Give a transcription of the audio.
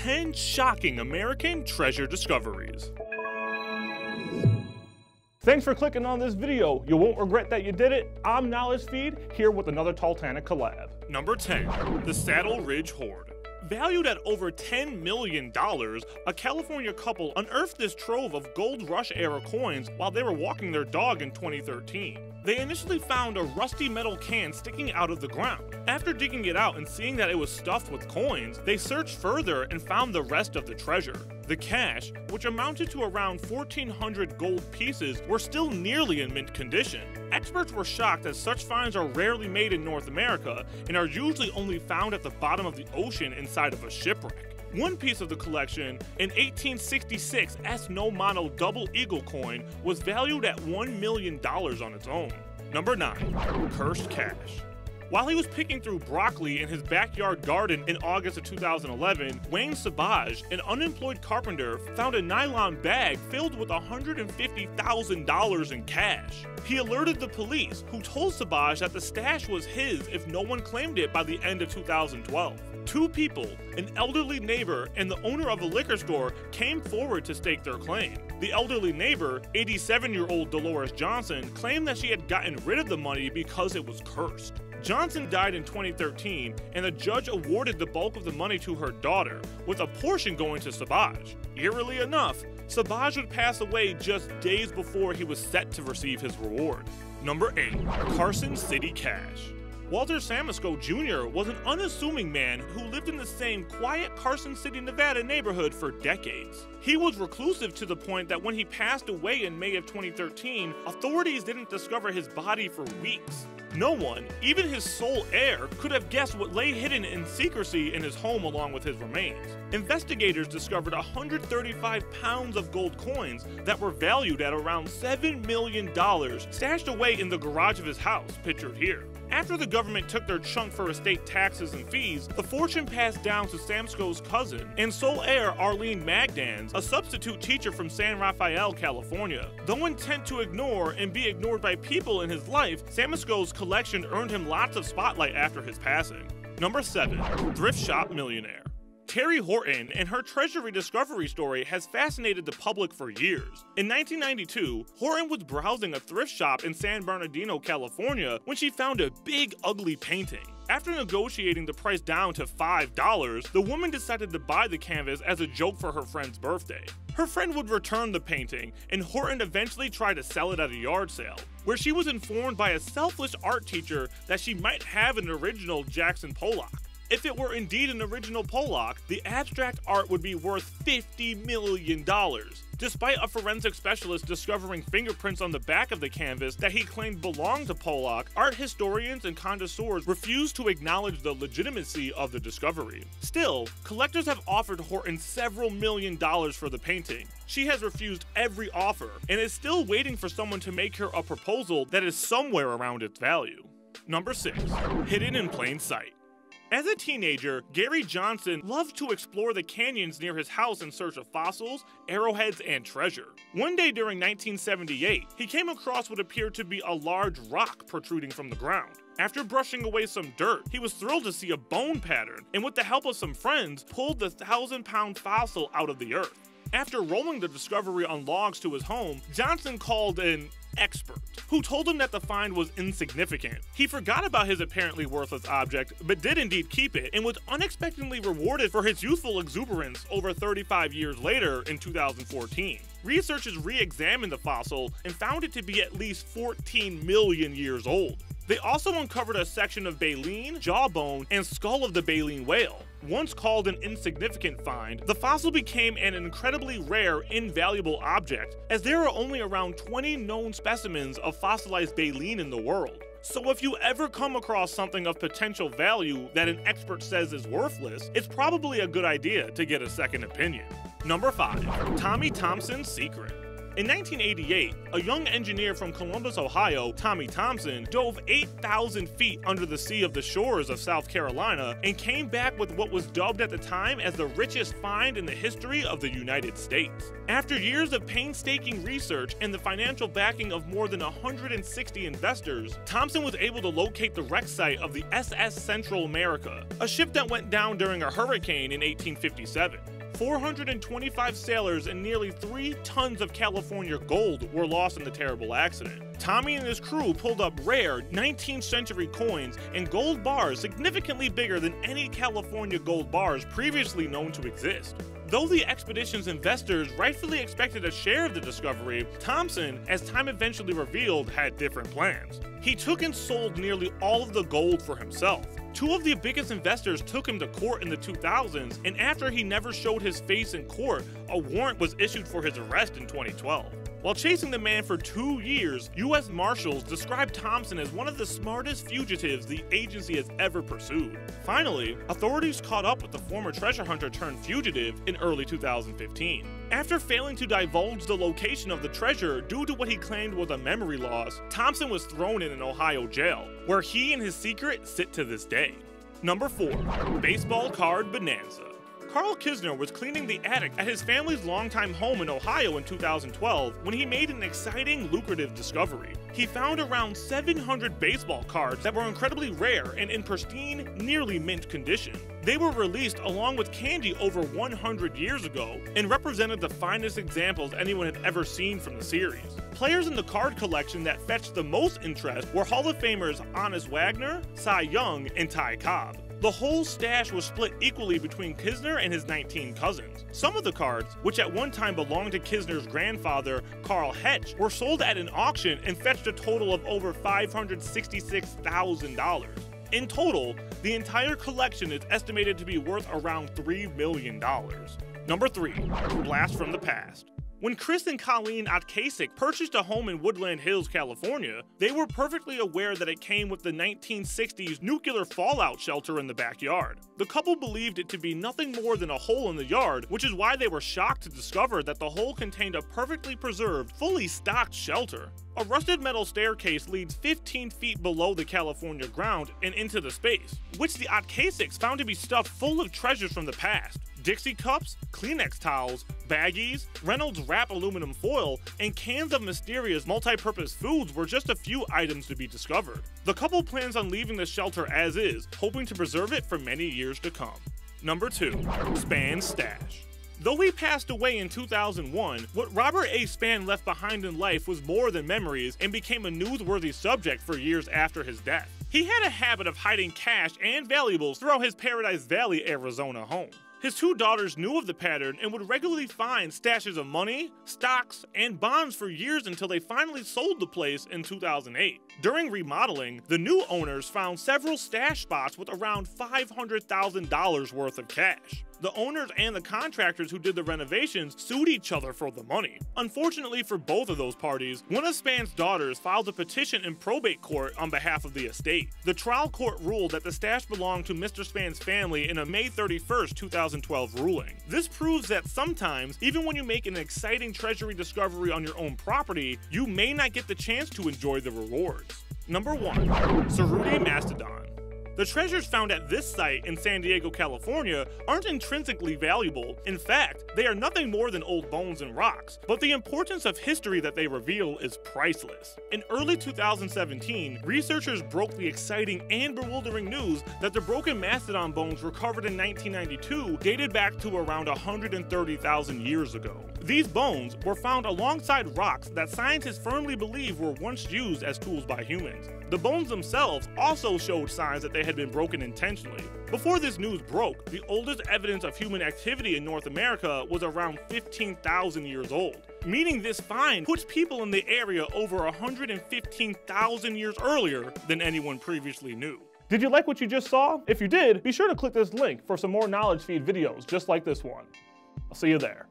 10 shocking American treasure discoveries. Thanks for clicking on this video. You won't regret that you did it. I'm Knowledge Feed, here with another Titanic collab. Number 10. The Saddle Ridge Hoard. Valued at over $10 million, a California couple unearthed this trove of Gold Rush-era coins while they were walking their dog in 2013. They initially found a rusty metal can sticking out of the ground. After digging it out and seeing that it was stuffed with coins, they searched further and found the rest of the treasure. The cash, which amounted to around 1,400 gold pieces, were still nearly in mint condition. Experts were shocked as such finds are rarely made in North America and are usually only found at the bottom of the ocean inside of a shipwreck. One piece of the collection, an 1866 S No Mono Double Eagle coin, was valued at $1 million on its own. Number 9. Cursed Cash. While he was picking through broccoli in his backyard garden in August of 2011, Wayne Sabaj, an unemployed carpenter, found a nylon bag filled with $150,000 in cash. He alerted the police, who told Sabaj that the stash was his if no one claimed it by the end of 2012. Two people, an elderly neighbor and the owner of a liquor store, came forward to stake their claim. The elderly neighbor, 87-year-old Dolores Johnson, claimed that she had gotten rid of the money because it was cursed. Johnson died in 2013, and the judge awarded the bulk of the money to her daughter, with a portion going to Sabaj. Eerily enough, Sabaj would pass away just days before he was set to receive his reward. Number 8. Carson City Cash. Walter Samusco Jr. was an unassuming man who lived in the same quiet Carson City, Nevada neighborhood for decades. He was reclusive to the point that when he passed away in May of 2013, authorities didn't discover his body for weeks. No one, even his sole heir, could have guessed what lay hidden in secrecy in his home along with his remains. Investigators discovered 135 pounds of gold coins that were valued at around $7 million stashed away in the garage of his house, pictured here. After the government took their chunk for estate taxes and fees, the fortune passed down to Samusco's cousin and sole heir Arlene Magdans, a substitute teacher from San Rafael, California. Though intent to ignore and be ignored by people in his life, Samusco's collection earned him lots of spotlight after his passing. Number 7. Thrift Shop Millionaire. Terry Horton and her treasury discovery story has fascinated the public for years. In 1992, Horton was browsing a thrift shop in San Bernardino, California, when she found a big, ugly painting. After negotiating the price down to $5, the woman decided to buy the canvas as a joke for her friend's birthday. Her friend would return the painting, and Horton eventually tried to sell it at a yard sale, where she was informed by a selfless art teacher that she might have an original Jackson Pollock. If it were indeed an original Pollock, the abstract art would be worth $50 million. Despite a forensic specialist discovering fingerprints on the back of the canvas that he claimed belonged to Pollock, art historians and connoisseurs refused to acknowledge the legitimacy of the discovery. Still, collectors have offered Horton several $million for the painting. She has refused every offer and is still waiting for someone to make her a proposal that is somewhere around its value. Number 6. Hidden in Plain Sight. As a teenager, Gary Johnson loved to explore the canyons near his house in search of fossils, arrowheads, and treasure. One day during 1978, he came across what appeared to be a large rock protruding from the ground. After brushing away some dirt, he was thrilled to see a bone pattern, and with the help of some friends, pulled the 1,000-pound fossil out of the earth. After rolling the discovery on logs to his home, Johnson called an expert, who told him that the find was insignificant. He forgot about his apparently worthless object, but did indeed keep it, and was unexpectedly rewarded for his youthful exuberance over 35 years later in 2014. Researchers re-examined the fossil and found it to be at least 14 million years old. They also uncovered a section of baleen, jawbone, and skull of the baleen whale. Once called an insignificant find, the fossil became an incredibly rare, invaluable object, as there are only around 20 known specimens of fossilized baleen in the world. So if you ever come across something of potential value that an expert says is worthless, it's probably a good idea to get a second opinion. Number 5. Tommy Thompson's Secret. In 1988, a young engineer from Columbus, Ohio, Tommy Thompson, dove 8,000 feet under the sea of the shores of South Carolina and came back with what was dubbed at the time as the richest find in the history of the United States. After years of painstaking research and the financial backing of more than 160 investors, Thompson was able to locate the wreck site of the SS Central America, a ship that went down during a hurricane in 1857. 425 sailors and nearly 3 tons of California gold were lost in the terrible accident. Tommy and his crew pulled up rare 19th century coins and gold bars significantly bigger than any California gold bars previously known to exist. Though the expedition's investors rightfully expected a share of the discovery, Thompson, as time eventually revealed, had different plans. He took and sold nearly all of the gold for himself. 2 of the biggest investors took him to court in the 2000s, and after he never showed his face in court, a warrant was issued for his arrest in 2012. While chasing the man for 2 years, U.S. Marshals described Thompson as one of the smartest fugitives the agency has ever pursued. Finally, authorities caught up with the former treasure hunter turned fugitive in early 2015. After failing to divulge the location of the treasure due to what he claimed was a memory loss, Thompson was thrown in an Ohio jail, where he and his secret sit to this day. Number 4. Baseball Card Bonanza. Carl Kisner was cleaning the attic at his family's longtime home in Ohio in 2012 when he made an exciting, lucrative discovery. He found around 700 baseball cards that were incredibly rare and in pristine, nearly mint condition. They were released along with candy over 100 years ago and represented the finest examples anyone had ever seen from the series. Players in the card collection that fetched the most interest were Hall of Famers Honus Wagner, Cy Young, and Ty Cobb. The whole stash was split equally between Kisner and his 19 cousins. Some of the cards, which at one time belonged to Kisner's grandfather, Carl Hetch, were sold at an auction and fetched a total of over $566,000. In total, the entire collection is estimated to be worth around $3 million. Number 3. Blast from the Past. When Chris and Colleen Otkasik purchased a home in Woodland Hills, California, they were perfectly aware that it came with the 1960s nuclear fallout shelter in the backyard. The couple believed it to be nothing more than a hole in the yard, which is why they were shocked to discover that the hole contained a perfectly preserved, fully stocked shelter. A rusted metal staircase leads 15 feet below the California ground and into the space, which the Otkasiks found to be stuffed full of treasures from the past. Dixie cups, Kleenex towels, baggies, Reynolds Wrap aluminum foil, and cans of mysterious multi-purpose foods were just a few items to be discovered. The couple plans on leaving the shelter as is, hoping to preserve it for many years to come. Number 2. Span's Stash. Though he passed away in 2001, what Robert A. Span left behind in life was more than memories and became a newsworthy subject for years after his death. He had a habit of hiding cash and valuables throughout his Paradise Valley, Arizona home. His 2 daughters knew of the pattern and would regularly find stashes of money, stocks, and bonds for years until they finally sold the place in 2008. During remodeling, the new owners found several stash spots with around $500,000 worth of cash. The owners and the contractors who did the renovations sued each other for the money. Unfortunately for both of those parties, one of Span's daughters filed a petition in probate court on behalf of the estate. The trial court ruled that the stash belonged to Mr. Span's family in a May 31st, 2012 ruling. This proves that sometimes, even when you make an exciting treasury discovery on your own property, you may not get the chance to enjoy the rewards. Number 1. Cerruti Mastodon. The treasures found at this site in San Diego, California aren't intrinsically valuable. In fact, they are nothing more than old bones and rocks, but the importance of history that they reveal is priceless. In early 2017, researchers broke the exciting and bewildering news that the broken mastodon bones recovered in 1992 dated back to around 130,000 years ago. These bones were found alongside rocks that scientists firmly believe were once used as tools by humans. The bones themselves also showed signs that they had been broken intentionally. Before this news broke, the oldest evidence of human activity in North America was around 15,000 years old, meaning this find puts people in the area over 115,000 years earlier than anyone previously knew. Did you like what you just saw? If you did, be sure to click this link for some more Knowledge Feed videos just like this one. I'll see you there.